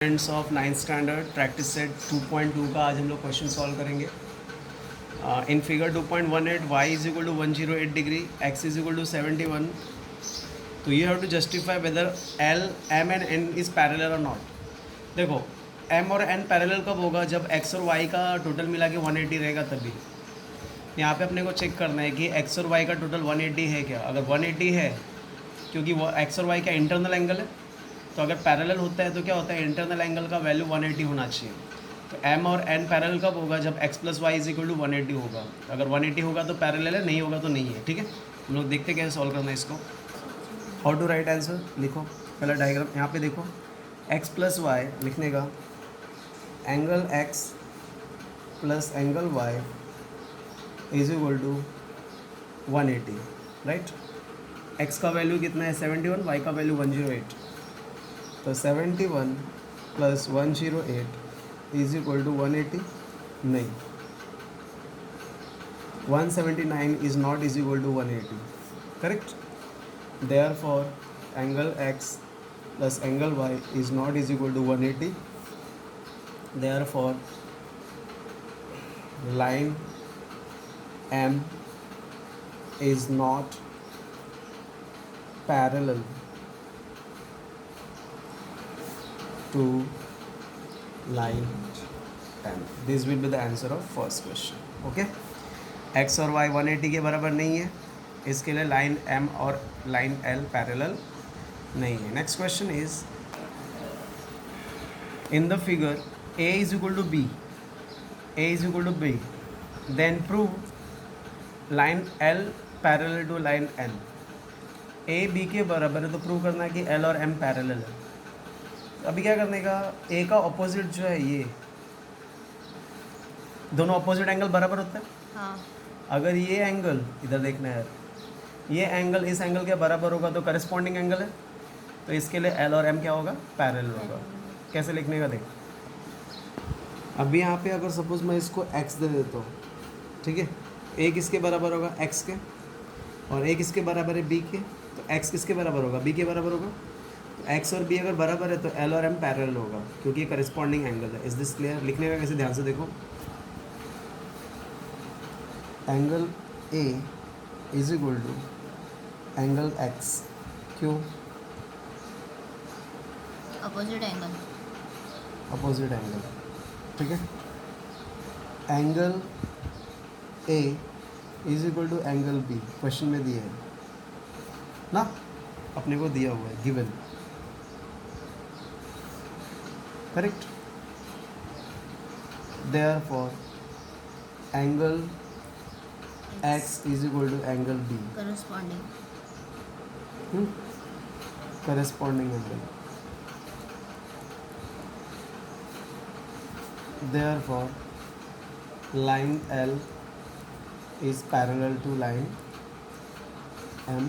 Students of ninth standard practice set 2.2 का आज हम लोग क्वेश्चन सॉल्व करेंगे। In figure 2.18 Y is equal to 108 degree, X is equal to 71। तो you have to justify whether L M and N is parallel और not. देखो M और N parallel कब होगा? जब एक्स और वाई का टोटल मिला के 180 रहेगा तभी। यहाँ पे अपने को चेक करना है कि एक्स और वाई का टोटल 180 है क्या। अगर 180 है, क्योंकि वो एक्स और वाई का इंटरनल एंगल है, तो अगर पैरेलल होता है तो क्या होता है, इंटरनल एंगल का वैल्यू 180 होना चाहिए। तो एम और एन पैरेलल कब होगा? जब X plus Y is equal to 180 होगा। अगर 180 होगा तो पैरेलल है, नहीं होगा तो नहीं है। ठीक है, हम लोग देखते कैसे सॉल्व करना है इसको। हाउ टू राइट आंसर लिखो। पहला डायग्राम यहाँ पे देखो, एक्स प्लस वाई लिखने का, angle X plus angle Y is equal to 180, right. X का वैल्यू कितना है? 71, वाई का वैल्यू 108। तो 71 प्लस 108 इज इक्वल टू 180, नहीं, 179 is not is equal to 180, correct. Therefore angle x plus angle y is not is equal to 180। Therefore line m is not parallel to line m. This will be the answer of first question. Okay, x और y 180 के बराबर नहीं है, इसके लिए line m और line l parallel नहीं है। Next question is, in the figure a is equal to b, a is equal to b, then prove line l parallel to line n। a b के बराबर है तो prove करना है कि l और m पैरेलल है। अभी क्या करने का, a का ऑपोजिट जो है ये, दोनों ऑपोजिट एंगल बराबर होता है। हाँ। अगर ये एंगल, इधर देखना है, ये एंगल इस एंगल के बराबर होगा तो करस्पॉन्डिंग एंगल है, तो इसके लिए l और m क्या होगा? पैरेलल होगा। कैसे लिखने का देख, अभी यहाँ पे अगर सपोज मैं इसको x दे देता हूँ, ठीक है, a किसके बराबर होगा? x के, और a किसके बराबर है? b के, तो x किसके बराबर होगा? b के बराबर होगा। तो x और b अगर बराबर है तो l और m पैरेलल होगा, क्योंकि ये करस्पॉन्डिंग एंगल है। Is this clear? लिखने का कैसे, ध्यान से देखो, angle a is equal to angle x, क्यों? Opposite angle. अपोजिट एंगल, ठीक है। Angle a is equal to angle b, question में दिया है ना, अपने को दिया हुआ है, given, correct. Therefore angle x is equal to angle b, corresponding. Corresponding angle. Therefore line l is parallel to line m,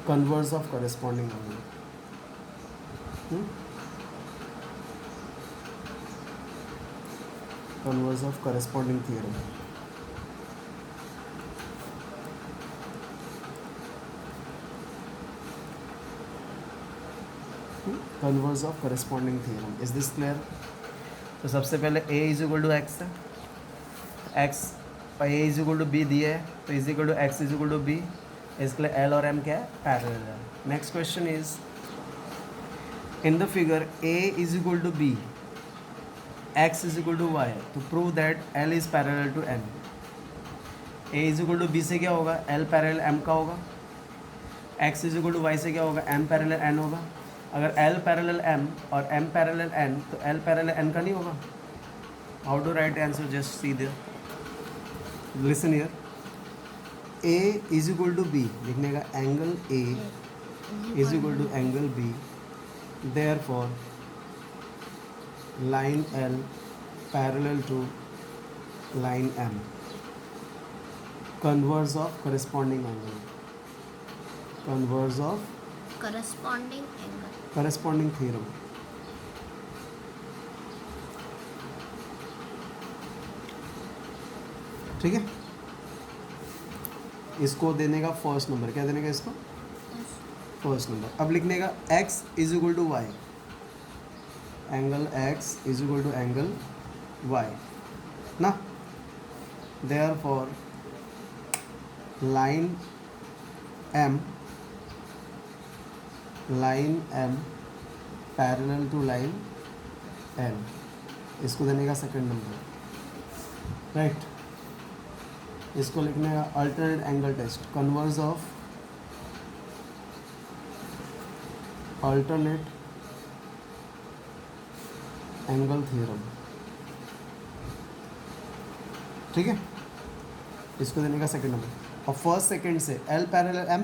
converse of corresponding angle, converse of corresponding theorem। converse of corresponding theorem, is this clear? तो सबसे पहले a is equal to X है, x और a is equal to B दिया है, तो is equal to X is equal to B, इसके लिए l और m क्या है? पैरेलल है। Next question is, in the figure a is equal to b, x is equal to y, तो prove that l is parallel to m। a is equal to b से क्या होगा? l parallel m का होगा। x is equal to y से क्या होगा? m parallel n होगा। अगर l पैरेलल m और m पैरेलल n, तो l पैरेलल n का नहीं होगा। How to write answer, just see there, listen here, a is equal to b लिखने का, angle a is equal to angle b, therefore line l parallel to line m, converse of corresponding angle, converse of corresponding angle. Corresponding theorem. ठीक है, इसको देने का first number, क्या देने का इसको? First number. अब लिखने का x is equal to Y, angle X is equal to angle Y ना. Therefore line M parallel to line N, इसको देने का सेकंड नंबर राइट. इसको लिखने का alternate angle test, converse of alternate angle theorem. ठीक है, इसको देने का सेकंड नंबर. और फर्स्ट सेकंड से L parallel M,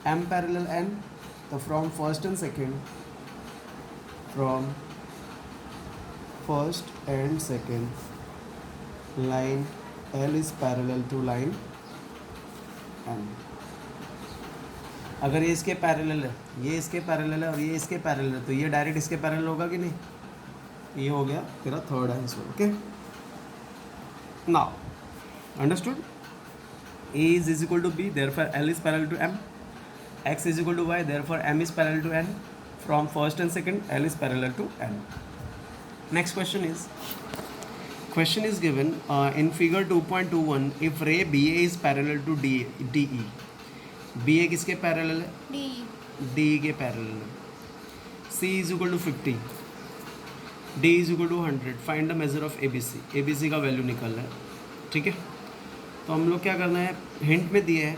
M parallel N, तो from first and second, from first and second line L is parallel to line N. अगर ये इसके पैरेलल है, ये इसके पैरेलल है और ये इसके पैरेलल है, तो ये डायरेक्ट इसके पैरेलल होगा कि नहीं. ये हो गया तेरा third answer. Okay, now understood. A is equal to B, therefore L is parallel to M. X is equal to Y, therefore M is parallel to N. From first and second, L is parallel to N. Next question is given in figure 2.21, if ray BA is parallel to DE. BA किसके parallel है? DE के parallel है. C is equal to 50, D is equal to 100. Find the measure of ABC. ABC का value निकालना है. ठीक है, तो हम लोग क्या करना है, हिंट में दिया है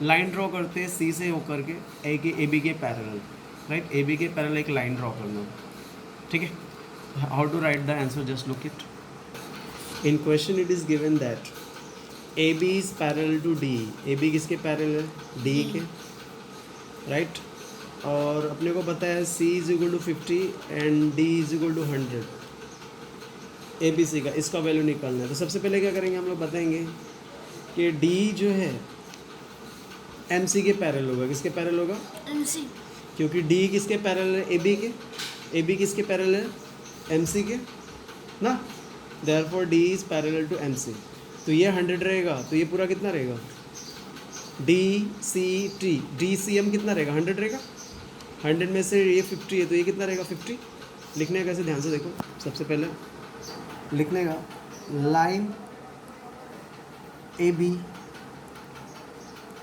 लाइन ड्रॉ करते हैं सी से होकर के ए बी के पैरेलल. राइट, ए बी के पैरेलल एक लाइन ड्रॉ करना है. ठीक है, how to write the answer, just look it. In question it is given that A B is parallel to D. A B किसके parallel है? D के. Right, और अपने को पता है C is equal to 50 and D is equal to 100. A B C का इसका वैल्यू निकालना है. तो सबसे पहले क्या करेंगे, हम लोग बताएंगे कि D जो है MC के पैरेलल होगा. किसके पैरेलल होगा? MC. क्योंकि D किसके पैरेलल है? AB के. AB किसके पैरेलल है? MC के ना. Therefore D is parallel to MC. तो ये 100 रहेगा, तो ये पूरा कितना रहेगा? DCT, DCM कितना रहेगा? 100 रहेगा. 100 में से ये 50 है, तो ये कितना रहेगा? 50. लिखने का कैसे, ध्यान से देखो. सबसे पहले लिखने का line AB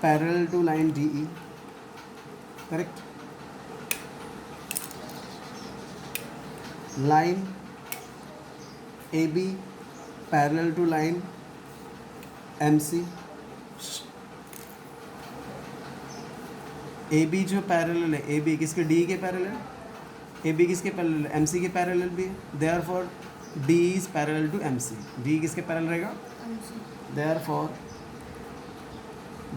parallel to line DE. Correct. Line AB parallel to line MC. AB जो पैरेलल है, AB किसके? D के पैरेलल है. AB किसके पैरेलल है? MC के पैरेलल भी है. Therefore D is parallel to MC. D किसके पैरेलल रहेगा? Therefore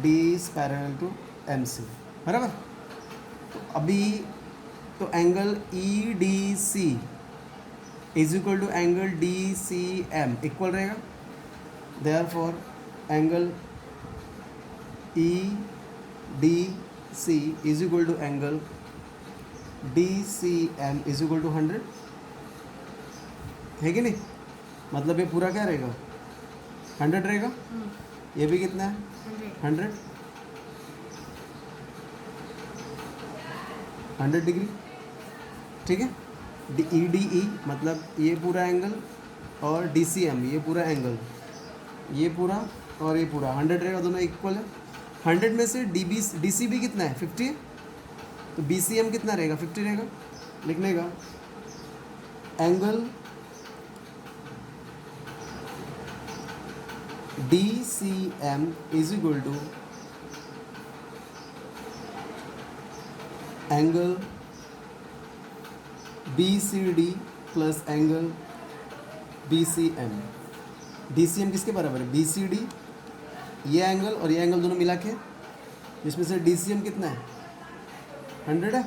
D is parallel to MC. बराबर. तो अभी तो angle EDC is equal to angle DCM equal रहेगा. Therefore angle EDC is equal to angle DCM is equal to 100. है कि नहीं? मतलब ये पूरा क्या रहेगा? 100 रहेगा. ये भी कितना है? 100 डिग्री. ठीक है. EDE मतलब ये पूरा एंगल और DCM ये पूरा एंगल, ये पूरा और ये पूरा 100 रहेगा. दोनों इक्वल है. 100 में से DCB कितना है? 50 है. तो BCM कितना रहेगा? 50 रहेगा. लिखने का angle DCM is equal to angle BCD plus angle BCM. DCM किसके बराबर है? BCD ये एंगल और ये एंगल दोनों मिला के, जिसमें से DCM कितना है? 100 है.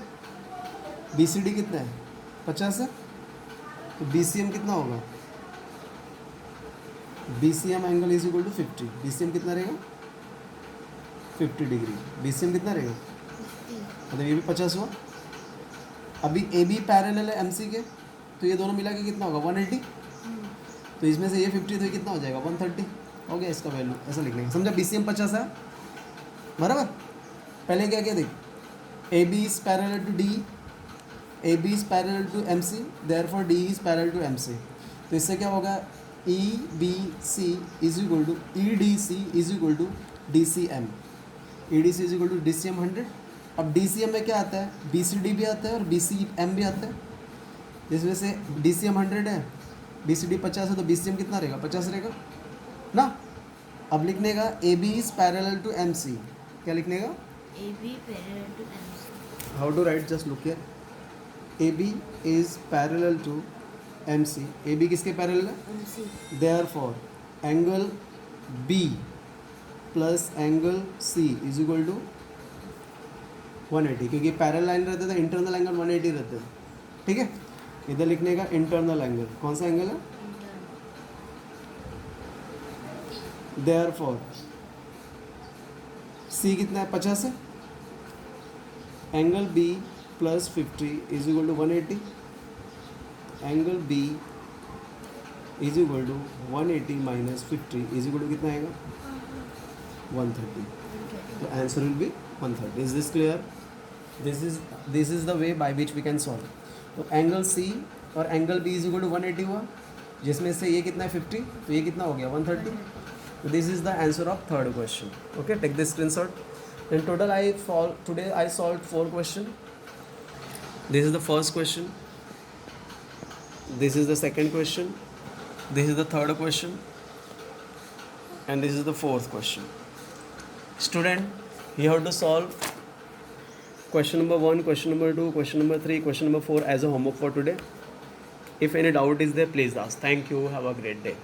BCD कितना है? 50 है. तो BCM कितना होगा? BCM angle is equal to 50. BCM कितना रहेगा? 50 डिग्री. BCM कितना रहेगा? मतलब ये भी 50 हुआ. अभी AB पैरेलल है MC के, तो ये दोनों मिला के कितना होगा? 180. तो इसमें से ये 50 तो ये कितना हो जाएगा? 130 हो गया इसका वैल्यू. ऐसा लिख लेंगे. समझा? BCM 50 है. बराबर. पहले क्या क्या देख, AB is parallel to D A B is parallel to M C, therefore D is parallel to M C. तो इससे क्या होगा, E B C is equal to E D C is equal to D C M, E D C is equal to D C M 100। अब D C M में क्या आता है, B C D भी आता है और बी सी एम भी आता है, जिस वजह से डी सी एम 100 है, बी सी डी 50 है, तो बी सी एम कितना रहेगा, 50 रहेगा ना। अब लिखने का A B is parallel to M C, क्या लिखने का, AB parallel to MC. How to write, just look here, A B is parallel to M C, A B किसके पैरेलल है, MC. Therefore angle B plus angle C is equal to 180, क्योंकि parallel line रहते थे, internal angle 180 रहते हैं, ठीक है। इधर लिखने का इंटरनल एंगल, कौन सा एंगल है, देयरफॉर सी कितना है, 50 है, angle B plus 50 is equal to 180, angle B is equal to 180 minus 50 is equal to कितना आएगा, 130। तो answer will be 130। Is this clear, this is the way by which we can solve. तो angle C और angle B is equal to 180 हुआ, जिसमें से ये कितना है 50, तो ये कितना हो गया 130। So this is the answer of third question. Okay, take this screenshot. In total, today I solved 4 questions. This is the first question. This is the second question. This is the third question. And this is the fourth question. Student, you have to solve question number 1, question number 2, question number 3, question number 4 as a homework for today. If any doubt is there, please ask. Thank you. Have a great day.